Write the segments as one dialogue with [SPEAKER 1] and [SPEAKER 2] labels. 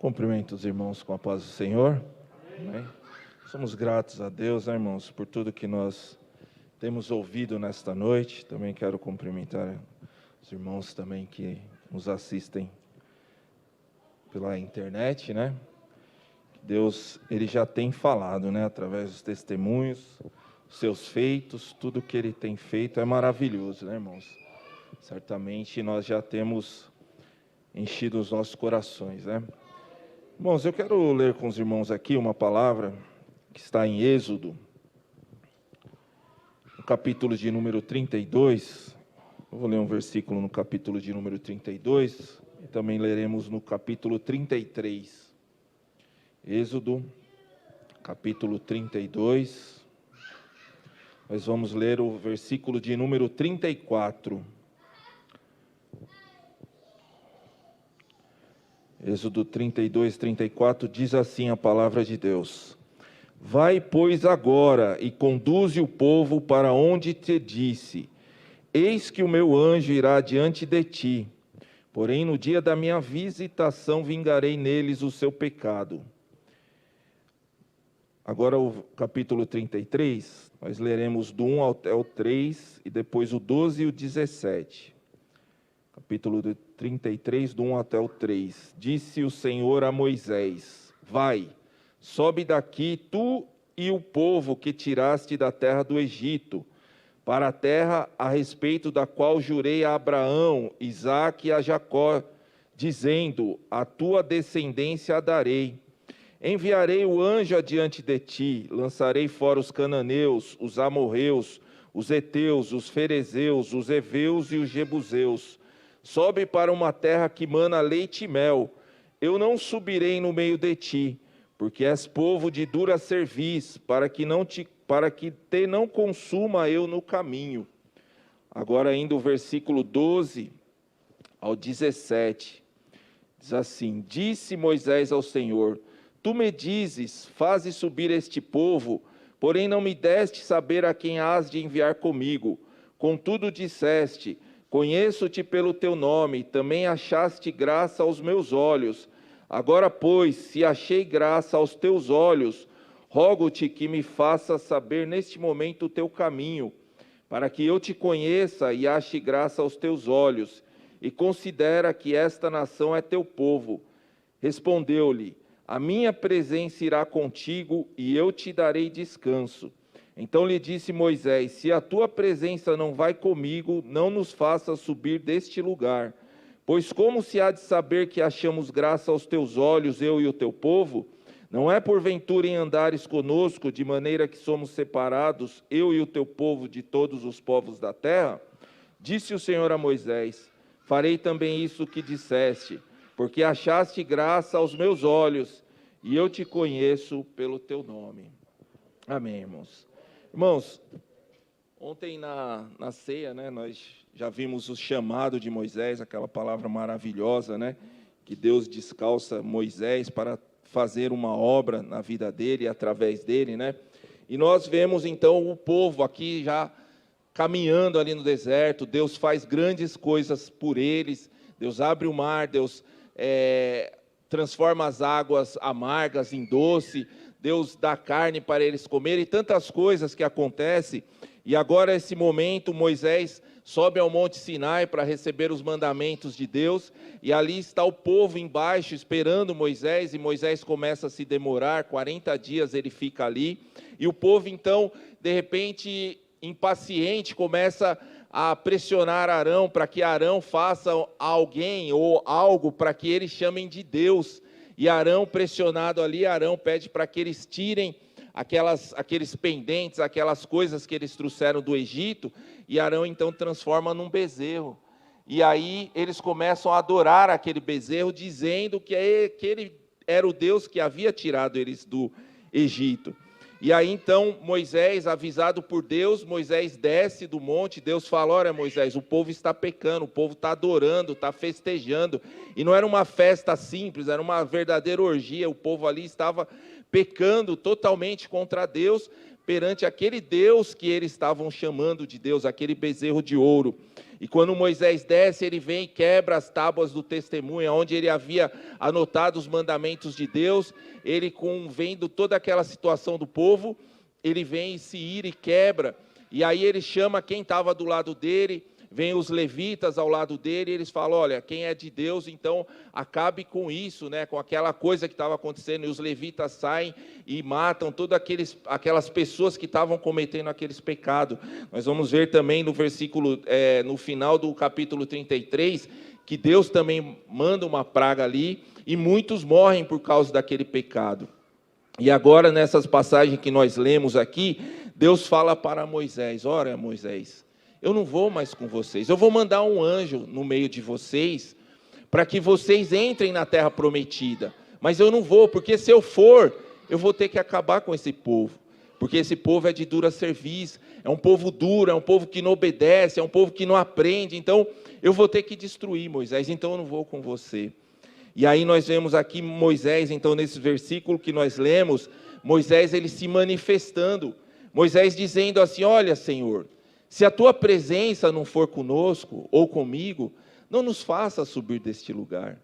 [SPEAKER 1] Cumprimento os irmãos com a paz do Senhor. Amém. Somos gratos a Deus, irmãos, por tudo que nós temos ouvido nesta noite. Também quero cumprimentar os irmãos também que nos assistem pela internet, Deus, Ele já tem falado, através dos testemunhos, seus feitos, tudo que Ele tem feito é maravilhoso, irmãos? Certamente nós já temos enchido os nossos corações, Irmãos, eu quero ler com os irmãos aqui uma palavra que está em Êxodo, no capítulo de número 32. Eu vou ler um versículo no capítulo de número 32 e também leremos no capítulo 33. Êxodo, capítulo 32. Nós vamos ler o versículo de número 34. Êxodo 32, 34, diz assim a palavra de Deus: Vai, pois, agora e conduze o povo para onde te disse. Eis que o meu anjo irá diante de ti, porém no dia da minha visitação vingarei neles o seu pecado. Agora o capítulo 33, nós leremos do 1 até o 3 e depois o 12 e o 17. Capítulo 33, do 1 até o 3. Disse o Senhor a Moisés: Vai, sobe daqui, tu e o povo que tiraste da terra do Egito, para a terra a respeito da qual jurei a Abraão, Isaque e a Jacó, dizendo: A tua descendência a darei. Enviarei o anjo adiante de ti, lançarei fora os cananeus, os amorreus, os heteus, os ferezeus, os heveus e os jebuseus. Sobe para uma terra que mana leite e mel. Eu não subirei no meio de ti, porque és povo de dura cerviz, para que te não consuma eu no caminho. Agora ainda o versículo 12 ao 17. Diz assim: Disse Moisés ao Senhor: Tu me dizes, faze subir este povo, porém não me deste saber a quem hás de enviar comigo. Contudo disseste: Conheço-te pelo teu nome, também achaste graça aos meus olhos. Agora, pois, se achei graça aos teus olhos, rogo-te que me faças saber neste momento o teu caminho, para que eu te conheça e ache graça aos teus olhos, e considera que esta nação é teu povo. Respondeu-lhe: A minha presença irá contigo, e eu te darei descanso. Então lhe disse Moisés: Se a tua presença não vai comigo, não nos faças subir deste lugar. Pois como se há de saber que achamos graça aos teus olhos, eu e o teu povo? Não é porventura em andares conosco, de maneira que somos separados, eu e o teu povo, de todos os povos da terra? Disse o Senhor a Moisés: Farei também isso que disseste, porque achaste graça aos meus olhos, e eu te conheço pelo teu nome. Amém, irmãos. Irmãos, ontem na ceia, nós já vimos o chamado de Moisés, aquela palavra maravilhosa, que Deus descalça Moisés para fazer uma obra na vida dele, através dele, E nós vemos então o povo aqui já caminhando ali no deserto. Deus faz grandes coisas por eles, Deus abre o mar, Deus transforma as águas amargas em doce, Deus dá carne para eles comerem, e tantas coisas que acontecem. E agora, esse momento, Moisés sobe ao Monte Sinai para receber os mandamentos de Deus, e ali está o povo embaixo esperando Moisés, e Moisés começa a se demorar, 40 dias ele fica ali, e o povo então, de repente, impaciente, começa a pressionar Arão, para que Arão faça alguém ou algo para que eles chamem de Deus. E Arão, pressionado ali, Arão pede para que eles tirem aqueles pendentes, aquelas coisas que eles trouxeram do Egito, e Arão então transforma num bezerro. E aí eles começam a adorar aquele bezerro, dizendo que aquele era o Deus que havia tirado eles do Egito. E aí então Moisés, avisado por Deus, Moisés desce do monte. Deus fala: Olha, Moisés, o povo está pecando, o povo está adorando, está festejando. E não era uma festa simples, era uma verdadeira orgia. O povo ali estava pecando totalmente contra Deus, perante aquele Deus que eles estavam chamando de Deus, aquele bezerro de ouro. E quando Moisés desce, ele vem e quebra as tábuas do testemunho, onde ele havia anotado os mandamentos de Deus. Ele, vendo toda aquela situação do povo, ele vem e se ira e quebra. E aí ele chama quem estava do lado dele, vem os levitas ao lado dele, e eles falam, olha, quem é de Deus, então acabe com isso, né, com aquela coisa que estava acontecendo. E os levitas saem e matam todas aquelas pessoas que estavam cometendo aqueles pecados. Nós vamos ver também no versículo, no final do capítulo 33, que Deus também manda uma praga ali, e muitos morrem por causa daquele pecado. E agora, nessas passagens que nós lemos aqui, Deus fala para Moisés, olha, Moisés, eu não vou mais com vocês, eu vou mandar um anjo no meio de vocês, para que vocês entrem na terra prometida, mas eu não vou, porque se eu for, eu vou ter que acabar com esse povo, porque esse povo é de dura cerviz, é um povo duro, é um povo que não obedece, é um povo que não aprende, então eu vou ter que destruir, Moisés, então eu não vou com você. E aí nós vemos aqui Moisés, então nesse versículo que nós lemos, Moisés ele se manifestando, Moisés dizendo assim, olha Senhor, se a tua presença não for conosco ou comigo, não nos faça subir deste lugar.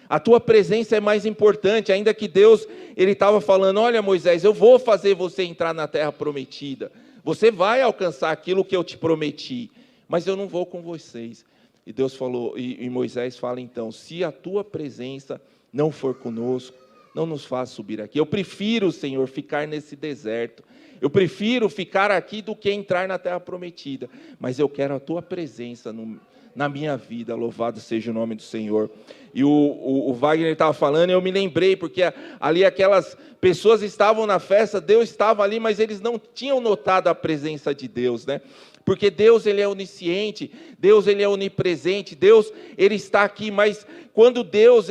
[SPEAKER 1] A tua presença é mais importante, ainda que Deus, ele estava falando, olha Moisés, eu vou fazer você entrar na terra prometida, você vai alcançar aquilo que eu te prometi, mas eu não vou com vocês. E Deus falou, e Moisés fala então, se a tua presença não for conosco, não nos faça subir aqui. Eu prefiro, Senhor, ficar nesse deserto. Eu prefiro ficar aqui do que entrar na terra prometida. Mas eu quero a tua presença na minha vida. Louvado seja o nome do Senhor. E o Wagner estava falando, e eu me lembrei, porque ali aquelas pessoas estavam na festa, Deus estava ali, mas eles não tinham notado a presença de Deus, né? Porque Deus, ele é onisciente, Deus, ele é onipresente, Deus, ele está aqui, mas quando Deus,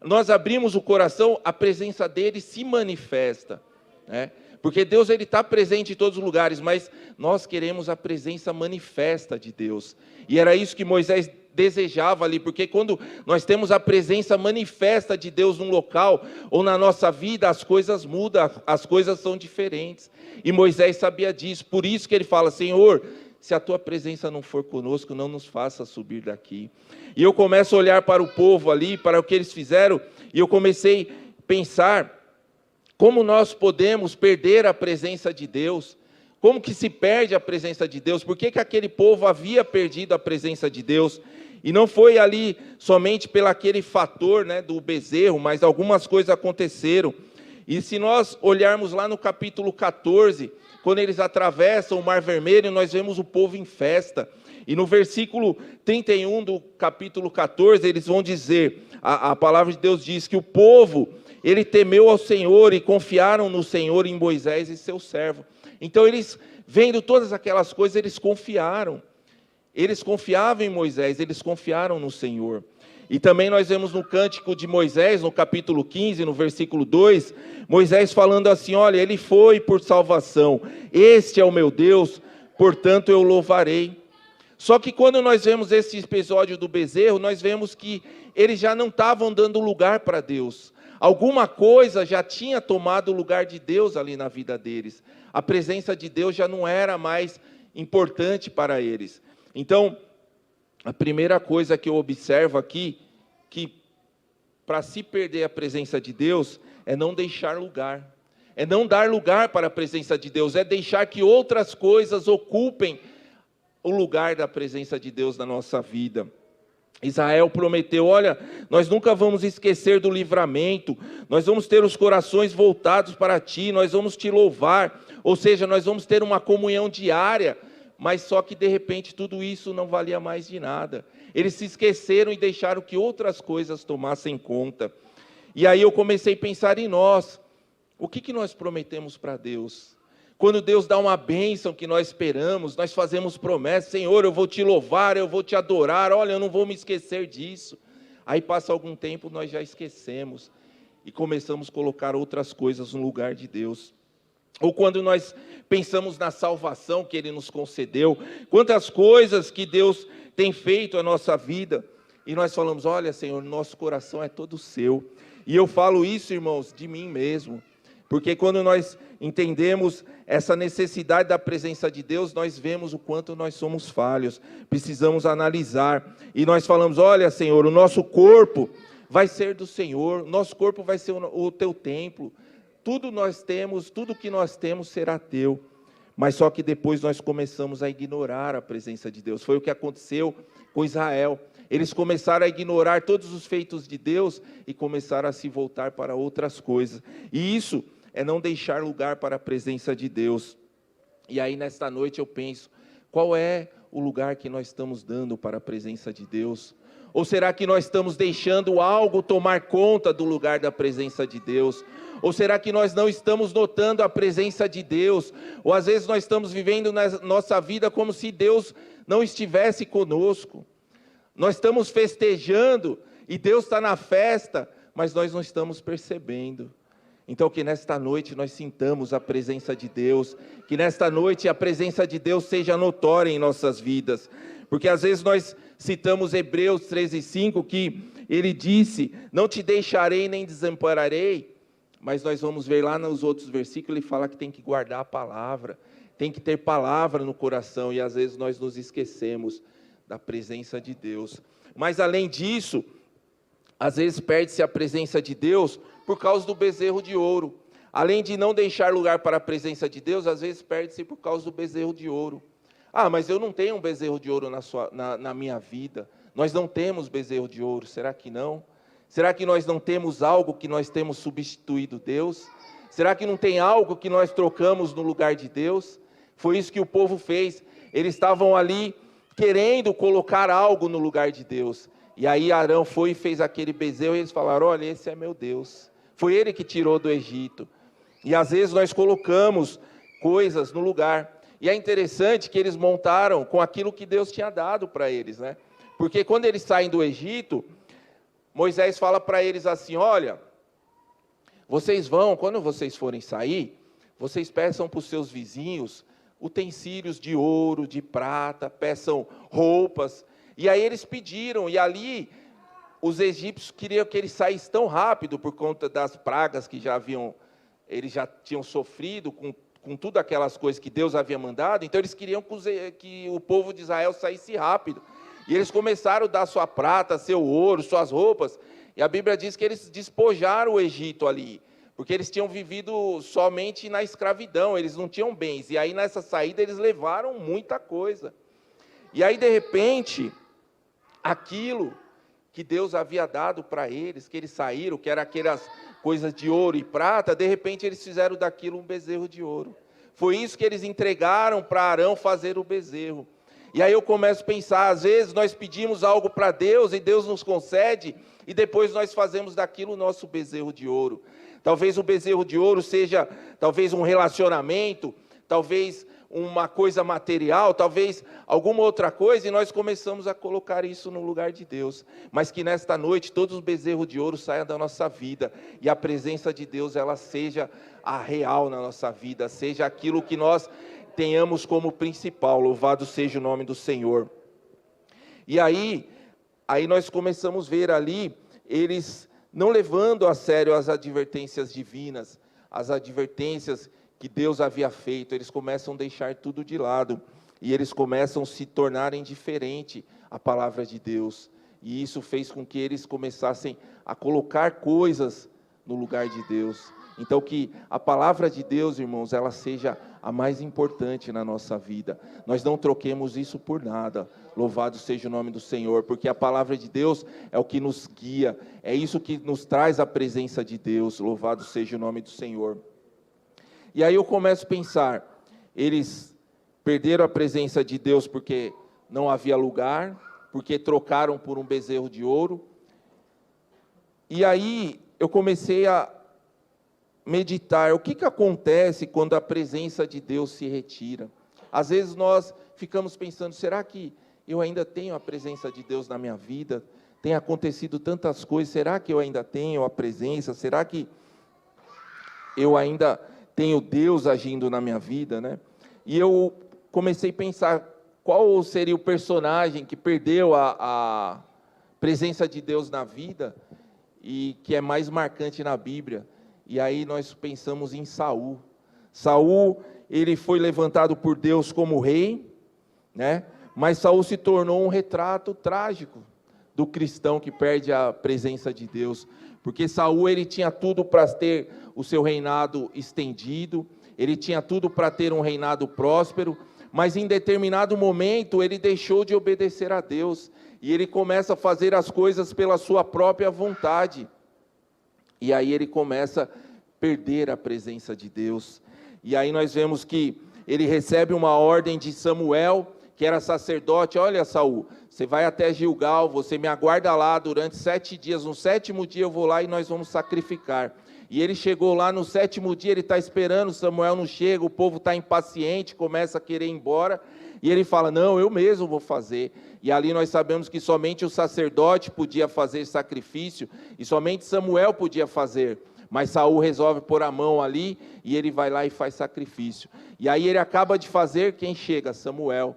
[SPEAKER 1] nós abrimos o coração, a presença dele se manifesta, né? Porque Deus ele está presente em todos os lugares, mas nós queremos a presença manifesta de Deus. E era isso que Moisés desejava ali, porque quando nós temos a presença manifesta de Deus num local, ou na nossa vida, as coisas mudam, as coisas são diferentes. E Moisés sabia disso, por isso que ele fala, Senhor, se a tua presença não for conosco, não nos faça subir daqui. E eu começo a olhar para o povo ali, para o que eles fizeram, e eu comecei a pensar, como nós podemos perder a presença de Deus? Como que se perde a presença de Deus? Por que aquele povo havia perdido a presença de Deus? E não foi ali somente pelo aquele fator, né, do bezerro, mas algumas coisas aconteceram. E se nós olharmos lá no capítulo 14, quando eles atravessam o Mar Vermelho, nós vemos o povo em festa. E no versículo 31 do capítulo 14, eles vão dizer, a palavra de Deus diz que o povo, ele temeu ao Senhor e confiaram no Senhor, em Moisés e seu servo. Então eles, vendo todas aquelas coisas, eles confiaram. Eles confiavam em Moisés, eles confiaram no Senhor. E também nós vemos no cântico de Moisés, no capítulo 15, no versículo 2, Moisés falando assim, olha, ele foi por salvação, este é o meu Deus, portanto eu louvarei. Só que quando nós vemos esse episódio do bezerro, nós vemos que eles já não estavam dando lugar para Deus. Alguma coisa já tinha tomado o lugar de Deus ali na vida deles. A presença de Deus já não era mais importante para eles. Então, a primeira coisa que eu observo aqui, que para se perder a presença de Deus, é não deixar lugar. É não dar lugar para a presença de Deus, é deixar que outras coisas ocupem o lugar da presença de Deus na nossa vida. Israel prometeu, olha, nós nunca vamos esquecer do livramento, nós vamos ter os corações voltados para ti, nós vamos te louvar, ou seja, nós vamos ter uma comunhão diária, mas só que de repente tudo isso não valia mais de nada. Eles se esqueceram e deixaram que outras coisas tomassem conta. E aí eu comecei a pensar em nós, o que nós prometemos para Deus? Quando Deus dá uma bênção que nós esperamos, nós fazemos promessas, Senhor, eu vou te louvar, eu vou te adorar, olha, eu não vou me esquecer disso. Aí passa algum tempo, nós já esquecemos e começamos a colocar outras coisas no lugar de Deus. Ou quando nós pensamos na salvação que Ele nos concedeu, quantas coisas que Deus tem feito na nossa vida, e nós falamos, olha, Senhor, nosso coração é todo seu. E eu falo isso, irmãos, de mim mesmo. Porque quando nós entendemos essa necessidade da presença de Deus, nós vemos o quanto nós somos falhos, precisamos analisar, e nós falamos, olha Senhor, o nosso corpo vai ser do Senhor, nosso corpo vai ser o teu templo, tudo que nós temos será teu, mas só que depois nós começamos a ignorar a presença de Deus, foi o que aconteceu com Israel, eles começaram a ignorar todos os feitos de Deus, e começaram a se voltar para outras coisas, e isso é não deixar lugar para a presença de Deus. E aí nesta noite eu penso, qual é o lugar que nós estamos dando para a presença de Deus? Ou será que nós estamos deixando algo tomar conta do lugar da presença de Deus? Ou será que nós não estamos notando a presença de Deus? Ou às vezes nós estamos vivendo na nossa vida como se Deus não estivesse conosco. Nós estamos festejando e Deus está na festa, mas nós não estamos percebendo. Então que nesta noite nós sintamos a presença de Deus, que nesta noite a presença de Deus seja notória em nossas vidas, porque às vezes nós citamos Hebreus 13:5, que ele disse, não te deixarei nem desampararei, mas nós vamos ver lá nos outros versículos, ele fala que tem que guardar a palavra, tem que ter palavra no coração, e às vezes nós nos esquecemos da presença de Deus, mas além disso, às vezes perde-se a presença de Deus, por causa do bezerro de ouro, além de não deixar lugar para a presença de Deus, às vezes perde-se por causa do bezerro de ouro. Ah, mas eu não tenho um bezerro de ouro na minha vida, nós não temos bezerro de ouro, será que não? Será que nós não temos algo que nós temos substituído Deus? Será que não tem algo que nós trocamos no lugar de Deus? Foi isso que o povo fez, eles estavam ali querendo colocar algo no lugar de Deus, e aí Arão foi e fez aquele bezerro, e eles falaram, olha, esse é meu Deus, foi ele que tirou do Egito, e às vezes nós colocamos coisas no lugar, e é interessante que eles montaram com aquilo que Deus tinha dado para eles, né? Porque quando eles saem do Egito, Moisés fala para eles assim, olha, vocês vão, quando vocês forem sair, vocês peçam para os seus vizinhos utensílios de ouro, de prata, peçam roupas, e aí eles pediram, e ali os egípcios queriam que eles saíssem tão rápido, por conta das pragas que eles já tinham sofrido, com tudo aquelas coisas que Deus havia mandado, então eles queriam que o povo de Israel saísse rápido, e eles começaram a dar sua prata, seu ouro, suas roupas, e a Bíblia diz que eles despojaram o Egito ali, porque eles tinham vivido somente na escravidão, eles não tinham bens, e aí nessa saída eles levaram muita coisa, e aí de repente, aquilo que Deus havia dado para eles, que eles saíram, que era aquelas coisas de ouro e prata, de repente eles fizeram daquilo um bezerro de ouro, foi isso que eles entregaram para Arão fazer o bezerro, e aí eu começo a pensar, às vezes nós pedimos algo para Deus, e Deus nos concede, e depois nós fazemos daquilo o nosso bezerro de ouro, talvez o bezerro de ouro seja, talvez um relacionamento, talvez uma coisa material, talvez alguma outra coisa, e nós começamos a colocar isso no lugar de Deus, mas que nesta noite todos os bezerros de ouro saiam da nossa vida, e a presença de Deus ela seja a real na nossa vida, seja aquilo que nós tenhamos como principal, louvado seja o nome do Senhor. E aí nós começamos a ver ali, eles não levando a sério as advertências divinas, as advertências que Deus havia feito, eles começam a deixar tudo de lado, e eles começam a se tornar indiferente à palavra de Deus, e isso fez com que eles começassem a colocar coisas no lugar de Deus. Então que a palavra de Deus, irmãos, ela seja a mais importante na nossa vida, nós não troquemos isso por nada, louvado seja o nome do Senhor, porque a palavra de Deus é o que nos guia, é isso que nos traz a presença de Deus, louvado seja o nome do Senhor. E aí eu começo a pensar, eles perderam a presença de Deus porque não havia lugar, porque trocaram por um bezerro de ouro, e aí eu comecei a meditar, o que acontece quando a presença de Deus se retira? Às vezes nós ficamos pensando, será que eu ainda tenho a presença de Deus na minha vida? Tem acontecido tantas coisas, será que eu ainda tenho a presença? Será que eu ainda tenho Deus agindo na minha vida, né? E eu comecei a pensar, qual seria o personagem que perdeu a presença de Deus na vida, e que é mais marcante na Bíblia? e aí nós pensamos em Saul. Saul, ele foi levantado por Deus como rei, né? Mas Saul se tornou um retrato trágico do cristão que perde a presença de Deus, porque Saul, ele tinha tudo para ter o seu reinado estendido, ele tinha tudo para ter um reinado próspero, mas em determinado momento ele deixou de obedecer a Deus, e ele começa a fazer as coisas pela sua própria vontade, e aí ele começa a perder a presença de Deus. E aí nós vemos que ele recebe uma ordem de Samuel, que era sacerdote: olha, Saul, você vai até Gilgal, você me aguarda lá durante 7 dias, no 7º dia eu vou lá e nós vamos sacrificar. E ele chegou lá no 7º dia, ele está esperando, Samuel não chega, o povo está impaciente, começa a querer ir embora, e ele fala: não, eu mesmo vou fazer. E ali nós sabemos que somente o sacerdote podia fazer sacrifício, e somente Samuel podia fazer. Mas Saul resolve pôr a mão ali, e ele vai lá e faz sacrifício. E aí ele acaba de fazer, quem chega? Samuel.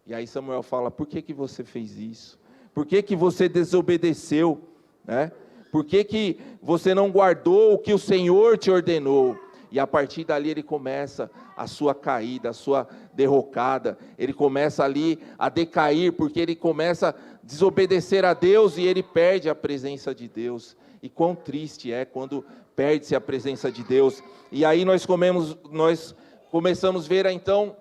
[SPEAKER 1] E aí Samuel fala: por que você fez isso? Por que você desobedeceu? Né? Por que você não guardou o que o Senhor te ordenou? E a partir dali ele começa a sua caída, a sua derrocada. Ele começa ali a decair, porque ele começa a desobedecer a Deus e ele perde a presença de Deus. E quão triste é quando perde-se a presença de Deus. E aí nós começamos a ver então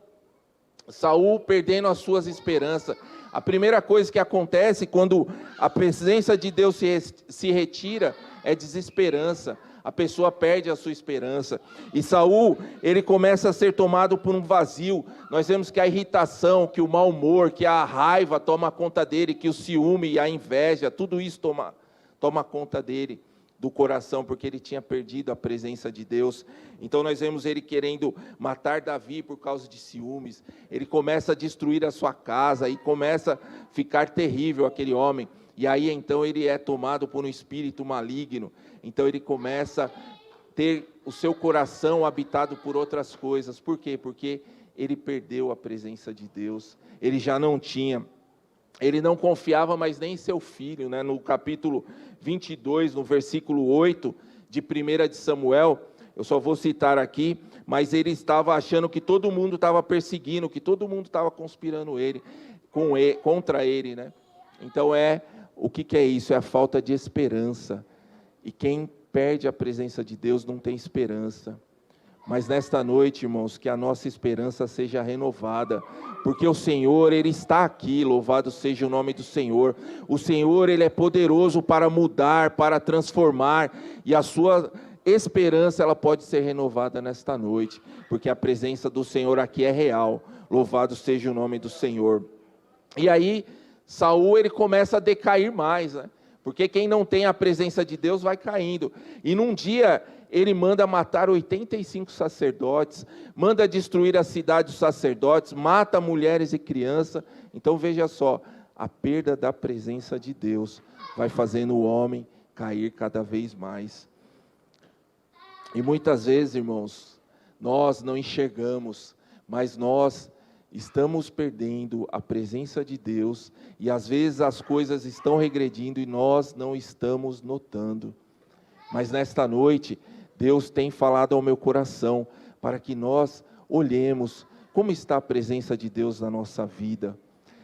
[SPEAKER 1] Saul perdendo as suas esperanças. A primeira coisa que acontece quando a presença de Deus se retira é desesperança. A pessoa perde a sua esperança. E Saul, ele começa a ser tomado por um vazio. Nós vemos que a irritação, que o mau humor, que a raiva toma conta dele, que o ciúme e a inveja, tudo isso toma conta dele, do coração, porque ele tinha perdido a presença de Deus. Então nós vemos ele querendo matar Davi por causa de ciúmes. Ele começa a destruir a sua casa e começa a ficar terrível aquele homem. E aí então ele é tomado por um espírito maligno. Então ele começa a ter o seu coração habitado por outras coisas. Por quê? Porque ele perdeu a presença de Deus. Ele já não tinha. Ele não confiava mais nem em seu filho, né? No capítulo 22, no versículo 8 de 1 de Samuel, eu só vou citar aqui, mas ele estava achando que todo mundo estava perseguindo, que todo mundo estava conspirando contra ele, né? Então o que é isso? É a falta de esperança. E quem perde a presença de Deus não tem esperança. Mas nesta noite, irmãos, que a nossa esperança seja renovada, porque o Senhor, Ele está aqui, louvado seja o nome do Senhor. O Senhor, Ele é poderoso para mudar, para transformar, e a sua esperança, ela pode ser renovada nesta noite, porque a presença do Senhor aqui é real, louvado seja o nome do Senhor. E aí, Saul, ele começa a decair mais, né? Porque quem não tem a presença de Deus vai caindo, e num dia ele manda matar 85 sacerdotes, manda destruir a cidade dos sacerdotes, mata mulheres e crianças. Então veja só, a perda da presença de Deus vai fazendo o homem cair cada vez mais. E muitas vezes, irmãos, nós não enxergamos, mas nós estamos perdendo a presença de Deus, e às vezes as coisas estão regredindo e nós não estamos notando. Mas nesta noite, Deus tem falado ao meu coração, para que nós olhemos como está a presença de Deus na nossa vida.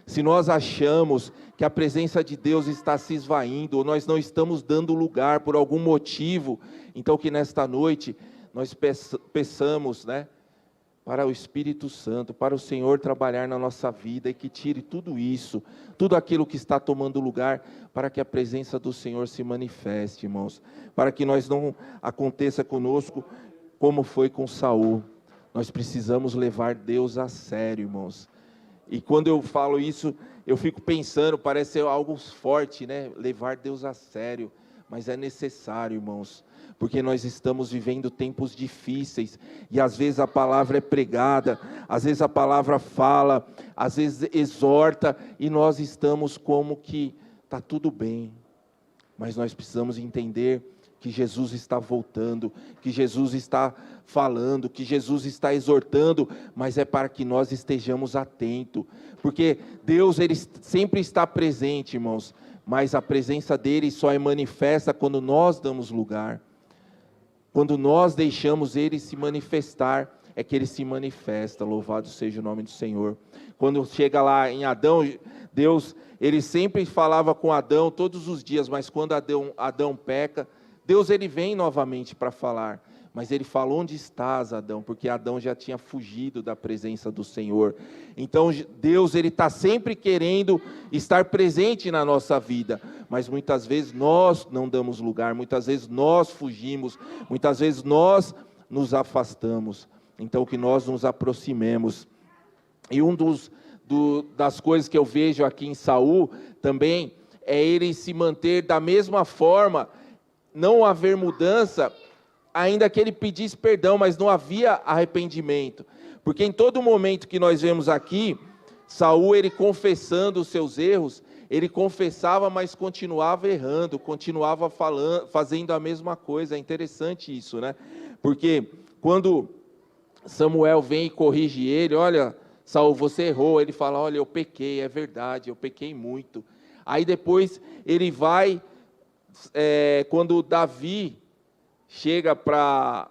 [SPEAKER 1] Se nós achamos que a presença de Deus está se esvaindo, ou nós não estamos dando lugar por algum motivo, então que nesta noite nós peçamos, né, para o Espírito Santo, para o Senhor trabalhar na nossa vida e que tire tudo isso, tudo aquilo que está tomando lugar, para que a presença do Senhor se manifeste, irmãos, para que nós não aconteça conosco como foi com Saul. Nós precisamos levar Deus a sério, irmãos. E quando eu falo isso, eu fico pensando, parece ser algo forte, né? Levar Deus a sério, mas é necessário, irmãos, porque nós estamos vivendo tempos difíceis, e às vezes a palavra é pregada, às vezes a palavra fala, às vezes exorta, e nós estamos como que está tudo bem, mas nós precisamos entender que Jesus está voltando, que Jesus está falando, que Jesus está exortando, mas é para que nós estejamos atentos, porque Deus, Ele sempre está presente, irmãos, mas a presença dEle só é manifesta quando nós damos lugar. Quando nós deixamos Ele se manifestar, é que Ele se manifesta. Louvado seja o nome do Senhor. Quando chega lá em Adão, Deus, Ele sempre falava com Adão todos os dias, mas quando Adão peca, Deus Ele vem novamente para falar. Mas Ele fala: onde estás, Adão? Porque Adão já tinha fugido da presença do Senhor. Então Deus Ele está sempre querendo estar presente na nossa vida, mas muitas vezes nós não damos lugar, muitas vezes nós fugimos, muitas vezes nós nos afastamos. Então que nós nos aproximemos. E das coisas que eu vejo aqui em Saul também é ele se manter da mesma forma, não haver mudança, ainda que ele pedisse perdão, mas não havia arrependimento. Porque em todo momento que nós vemos aqui, Saul, ele confessando os seus erros, ele confessava, mas continuava errando, continuava fazendo a mesma coisa. É interessante isso, né? Porque quando Samuel vem e corrige ele: olha, Saul, você errou. Ele fala: olha, eu pequei, é verdade, eu pequei muito. Aí depois ele vai, quando Davi chega para...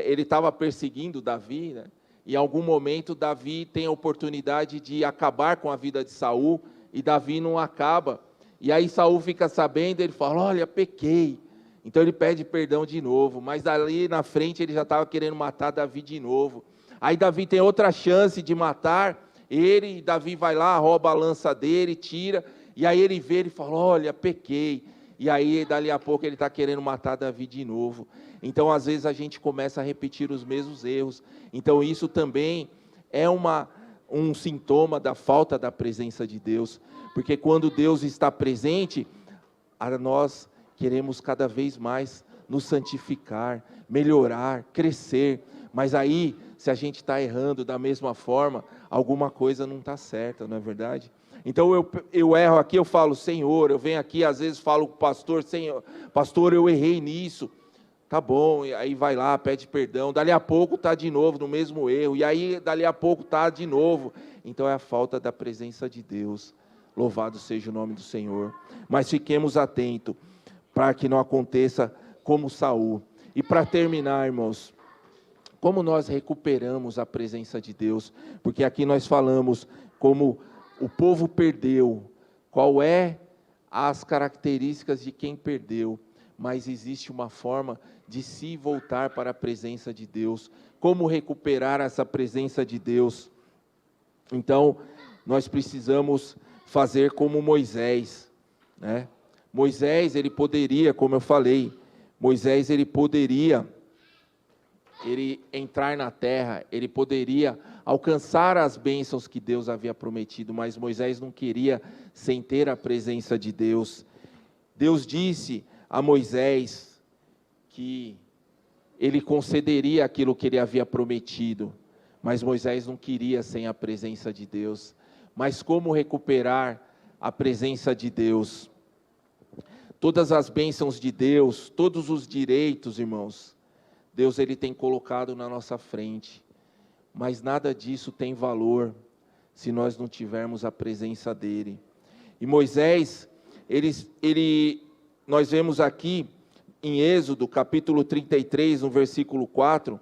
[SPEAKER 1] ele estava perseguindo Davi, né? Em algum momento Davi tem a oportunidade de acabar com a vida de Saul, e Davi não acaba. E aí Saul fica sabendo, ele fala: olha, pequei. Então ele pede perdão de novo, mas dali na frente ele já estava querendo matar Davi de novo. Aí Davi tem outra chance de matar ele, e Davi vai lá, rouba a lança dele, tira, e aí ele vê, ele fala: olha, pequei. E aí, dali a pouco, ele está querendo matar Davi de novo. Então, às vezes, a gente começa a repetir os mesmos erros. Então, isso também é um sintoma da falta da presença de Deus. Porque quando Deus está presente, nós queremos cada vez mais nos santificar, melhorar, crescer. Mas aí, se a gente está errando da mesma forma, alguma coisa não está certa, não é verdade? Então eu erro aqui, eu falo: Senhor, eu venho aqui, às vezes falo com o pastor: Senhor, pastor, eu errei nisso. Tá bom, e aí vai lá, pede perdão, dali a pouco está de novo no mesmo erro, e aí dali a pouco está de novo. Então é a falta da presença de Deus. Louvado seja o nome do Senhor. Mas fiquemos atentos, para que não aconteça como Saul. E para terminar, irmãos, como nós recuperamos a presença de Deus? Porque aqui nós falamos como o povo perdeu, qual é as características de quem perdeu, mas existe uma forma de se voltar para a presença de Deus. Como recuperar essa presença de Deus? Então, nós precisamos fazer como Moisés, né? Moisés, ele poderia, como eu falei, Moisés, ele poderia entrar na terra, ele poderia alcançar as bênçãos que Deus havia prometido, mas Moisés não queria sem ter a presença de Deus. Deus disse a Moisés que ele concederia aquilo que ele havia prometido, mas Moisés não queria sem a presença de Deus. Mas como recuperar a presença de Deus? Todas as bênçãos de Deus, todos os direitos, irmãos, Deus ele tem colocado na nossa frente, mas nada disso tem valor se nós não tivermos a presença dele. E Moisés, nós vemos aqui em Êxodo, capítulo 33, no versículo 4,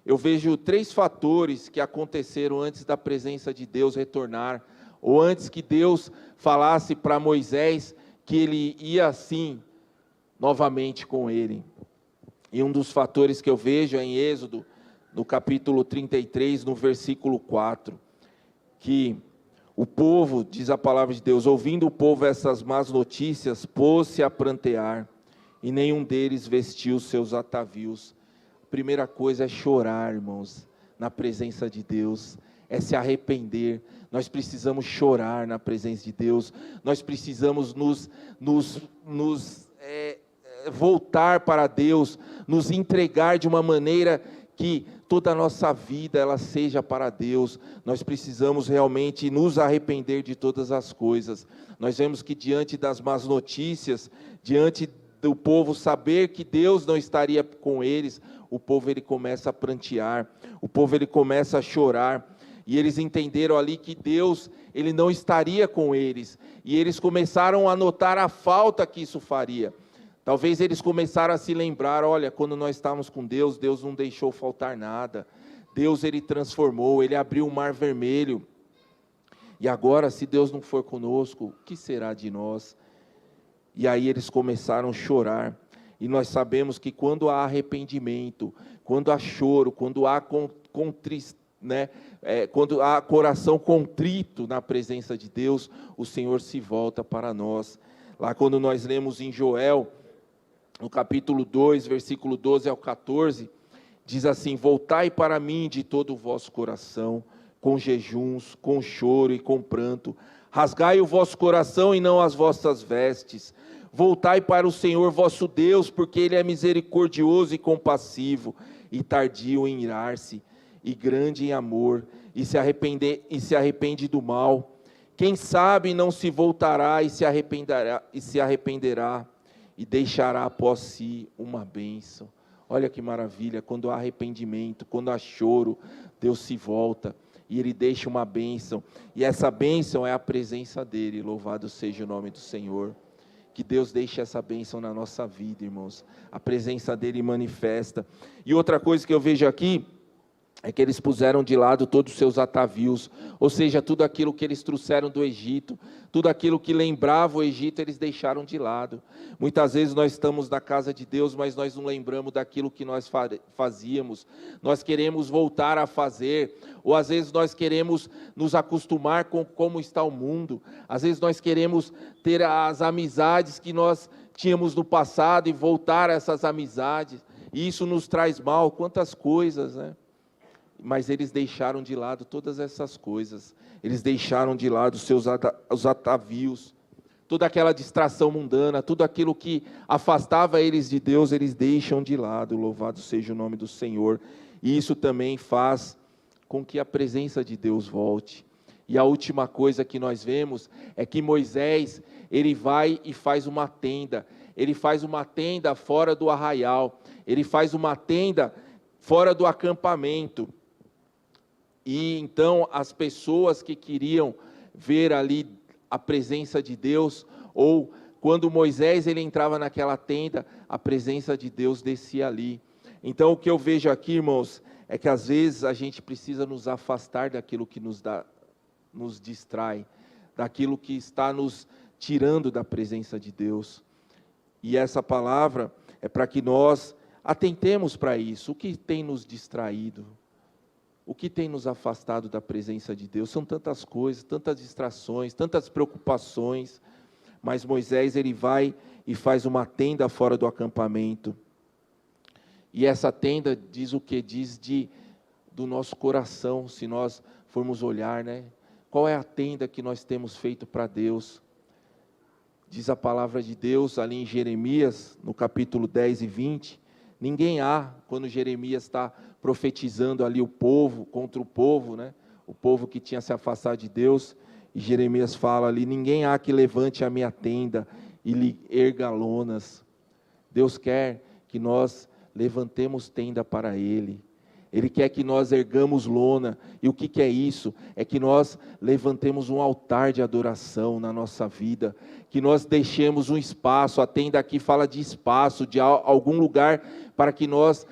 [SPEAKER 1] eu vejo 3 fatores que aconteceram antes da presença de Deus retornar, ou antes que Deus falasse para Moisés que ele ia sim, novamente com ele. E um dos fatores que eu vejo é em Êxodo, no capítulo 33, no versículo 4, que o povo, diz a palavra de Deus, ouvindo o povo essas más notícias, pôs-se a prantear, e nenhum deles vestiu seus atavios. A primeira coisa é chorar, irmãos, na presença de Deus, é se arrepender. Nós precisamos chorar na presença de Deus, nós precisamos nos voltar para Deus, nos entregar de uma maneira que toda a nossa vida ela seja para Deus. Nós precisamos realmente nos arrepender de todas as coisas. Nós vemos que diante das más notícias, diante do povo saber que Deus não estaria com eles, o povo ele começa a prantear, o povo ele começa a chorar, e eles entenderam ali que Deus ele não estaria com eles, e eles começaram a notar a falta que isso faria. Talvez eles começaram a se lembrar, olha, quando nós estávamos com Deus, Deus não deixou faltar nada. Deus, Ele transformou, Ele abriu o mar vermelho. E agora, se Deus não for conosco, o que será de nós? E aí eles começaram a chorar. E nós sabemos que quando há arrependimento, quando há choro, quando há quando há coração contrito na presença de Deus, o Senhor se volta para nós. Lá quando nós lemos em Joel, no capítulo 2, versículo 12 ao 14, diz assim: voltai para mim de todo o vosso coração, com jejuns, com choro e com pranto, rasgai o vosso coração e não as vossas vestes, voltai para o Senhor vosso Deus, porque Ele é misericordioso e compassivo, e tardio em irar-se, e grande em amor, e se arrepende do mal. Quem sabe não se voltará e se arrependerá, e deixará após si uma bênção. Olha que maravilha, quando há arrependimento, quando há choro, Deus se volta e Ele deixa uma bênção, e essa bênção é a presença dEle. Louvado seja o nome do Senhor. Que Deus deixe essa bênção na nossa vida, irmãos, a presença dEle manifesta. E outra coisa que eu vejo aqui, é que eles puseram de lado todos os seus atavios, ou seja, tudo aquilo que eles trouxeram do Egito, tudo aquilo que lembrava o Egito, eles deixaram de lado. Muitas vezes nós estamos na casa de Deus, mas nós não lembramos daquilo que nós fazíamos, nós queremos voltar a fazer, ou às vezes nós queremos nos acostumar com como está o mundo, às vezes nós queremos ter as amizades que nós tínhamos no passado e voltar a essas amizades, e isso nos traz mal, quantas coisas, né? Mas eles deixaram de lado todas essas coisas, eles deixaram de lado os atavios, toda aquela distração mundana, tudo aquilo que afastava eles de Deus, eles deixam de lado. Louvado seja o nome do Senhor. E isso também faz com que a presença de Deus volte. E a última coisa que nós vemos é que Moisés, ele vai e faz uma tenda, ele faz uma tenda fora do arraial, ele faz uma tenda fora do acampamento. E então as pessoas que queriam ver ali a presença de Deus, ou quando Moisés ele entrava naquela tenda, a presença de Deus descia ali. Então o que eu vejo aqui, irmãos, é que às vezes a gente precisa nos afastar daquilo que nos distrai, daquilo que está nos tirando da presença de Deus. E essa palavra é para que nós atentemos para isso. O que tem nos distraído? O que tem nos afastado da presença de Deus? São tantas coisas, tantas distrações, tantas preocupações, mas Moisés ele vai e faz uma tenda fora do acampamento, e essa tenda diz o que? Diz do nosso coração, se nós formos olhar, né? Qual é a tenda que nós temos feito para Deus? Diz a palavra de Deus ali em Jeremias, no capítulo 10 e 20, ninguém há, quando Jeremias está profetizando ali contra o povo, né? O povo que tinha se afastado de Deus, e Jeremias fala ali: ninguém há que levante a minha tenda e lhe erga lonas. Deus quer que nós levantemos tenda para Ele. Ele quer que nós ergamos lona. E o que é isso? É que nós levantemos um altar de adoração na nossa vida, que nós deixemos um espaço. A tenda aqui fala de espaço, de algum lugar para que nós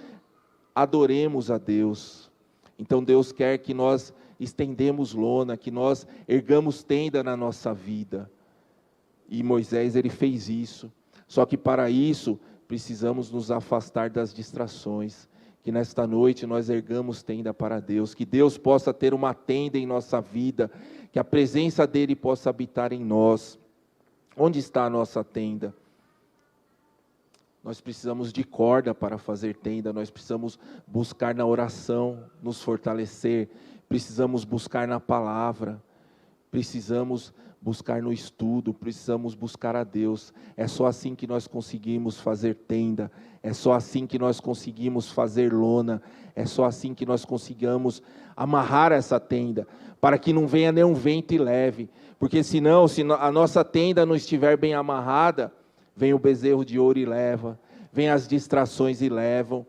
[SPEAKER 1] adoremos a Deus. Então Deus quer que nós estendemos lona, que nós ergamos tenda na nossa vida. E Moisés ele fez isso. Só que para isso precisamos nos afastar das distrações. Que nesta noite nós ergamos tenda para Deus, que Deus possa ter uma tenda em nossa vida, que a presença dEle possa habitar em nós. Onde está a nossa tenda? Nós precisamos de corda para fazer tenda, nós precisamos buscar na oração, nos fortalecer, precisamos buscar na palavra, precisamos buscar no estudo, precisamos buscar a Deus. É só assim que nós conseguimos fazer tenda, é só assim que nós conseguimos fazer lona, é só assim que nós conseguimos amarrar essa tenda, para que não venha nenhum vento e leve, porque senão, se a nossa tenda não estiver bem amarrada, vem o bezerro de ouro e leva, vem as distrações e levam,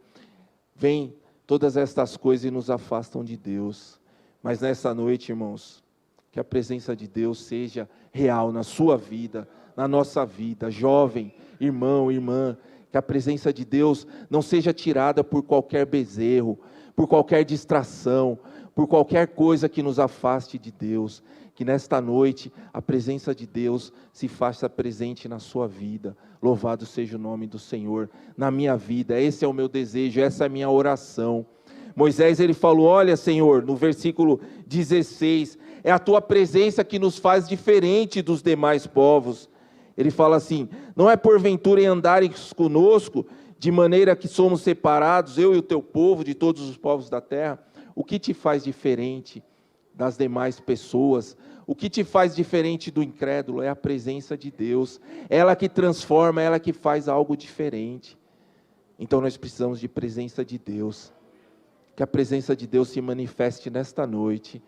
[SPEAKER 1] vem todas estas coisas e nos afastam de Deus. Mas nessa noite, irmãos, que a presença de Deus seja real na sua vida, na nossa vida, jovem, irmão, irmã, que a presença de Deus não seja tirada por qualquer bezerro, por qualquer distração, por qualquer coisa que nos afaste de Deus. Que nesta noite a presença de Deus se faça presente na sua vida. Louvado seja o nome do Senhor na minha vida. Esse é o meu desejo, essa é a minha oração. Moisés, ele falou: olha, Senhor, no versículo 16, é a tua presença que nos faz diferente dos demais povos. Ele fala assim: não é porventura em andares conosco, de maneira que somos separados, eu e o teu povo, de todos os povos da terra? O que te faz diferente das demais pessoas? O que te faz diferente do incrédulo é a presença de Deus. Ela que transforma, ela que faz algo diferente. Então nós precisamos de presença de Deus. Que a presença de Deus se manifeste nesta noite,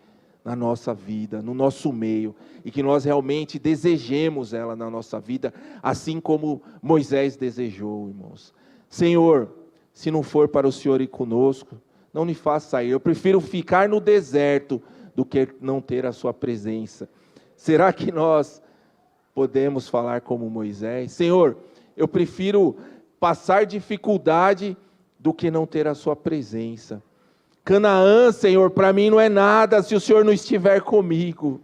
[SPEAKER 1] na nossa vida, no nosso meio, e que nós realmente desejemos ela na nossa vida, assim como Moisés desejou, irmãos. Senhor, se não for para o Senhor ir conosco, não me faça sair. Eu prefiro ficar no deserto do que não ter a sua presença. Será que nós podemos falar como Moisés? Senhor, eu prefiro passar dificuldade do que não ter a sua presença. Canaã, Senhor, para mim não é nada se o Senhor não estiver comigo.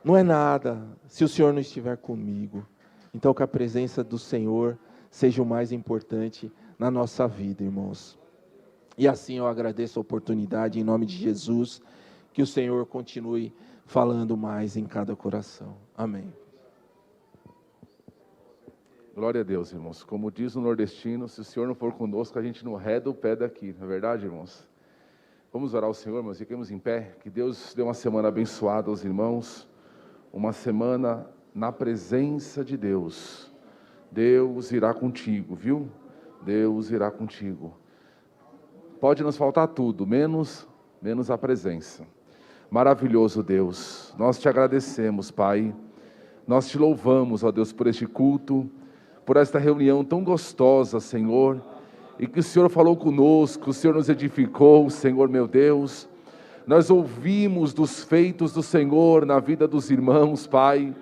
[SPEAKER 1] Não é nada se o Senhor não estiver comigo. Então que a presença do Senhor seja o mais importante na nossa vida, irmãos. E assim eu agradeço a oportunidade, em nome de Jesus, que o Senhor continue falando mais em cada coração. Amém.
[SPEAKER 2] Glória a Deus, irmãos. Como diz o nordestino, se o Senhor não for conosco, a gente não reda o pé daqui. Não é verdade, irmãos? Vamos orar ao Senhor, irmãos. Fiquemos em pé. Que Deus dê uma semana abençoada aos irmãos. Uma semana na presença de Deus. Deus irá contigo, viu? Deus irá contigo. Pode nos faltar tudo, menos a presença. Maravilhoso Deus, nós te agradecemos, Pai. Nós te louvamos, ó Deus, por este culto, por esta reunião tão gostosa, Senhor, e que o Senhor falou conosco, o Senhor nos edificou, Senhor meu Deus. Nós ouvimos dos feitos do Senhor na vida dos irmãos, Pai,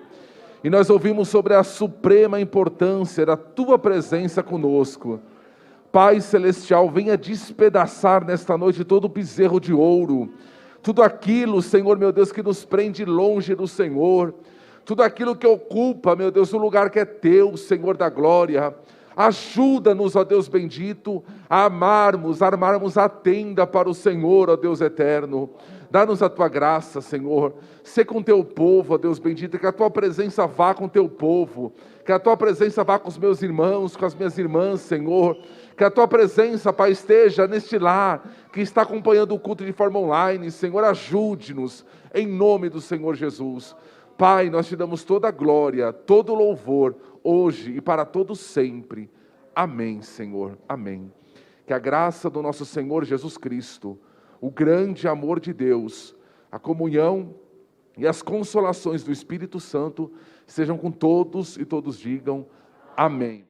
[SPEAKER 2] e nós ouvimos sobre a suprema importância da Tua presença conosco. Pai Celestial, venha despedaçar nesta noite todo o bezerro de ouro, tudo aquilo, Senhor meu Deus, que nos prende longe do Senhor, tudo aquilo que ocupa, meu Deus, o lugar que é Teu, Senhor da glória. Ajuda-nos, ó Deus bendito, a armarmos a tenda para o Senhor, ó Deus eterno. Dá-nos a Tua graça, Senhor. Sê com Teu povo, ó Deus bendito, que a Tua presença vá com Teu povo, que a Tua presença vá com os meus irmãos, com as minhas irmãs, Senhor. Que a Tua presença, Pai, esteja neste lar, que está acompanhando o culto de forma online. Senhor, ajude-nos, em nome do Senhor Jesus. Pai, nós Te damos toda a glória, todo o louvor, hoje e para todos sempre. Amém, Senhor, amém. Que a graça do nosso Senhor Jesus Cristo, o grande amor de Deus, a comunhão e as consolações do Espírito Santo sejam com todos e todos digam amém.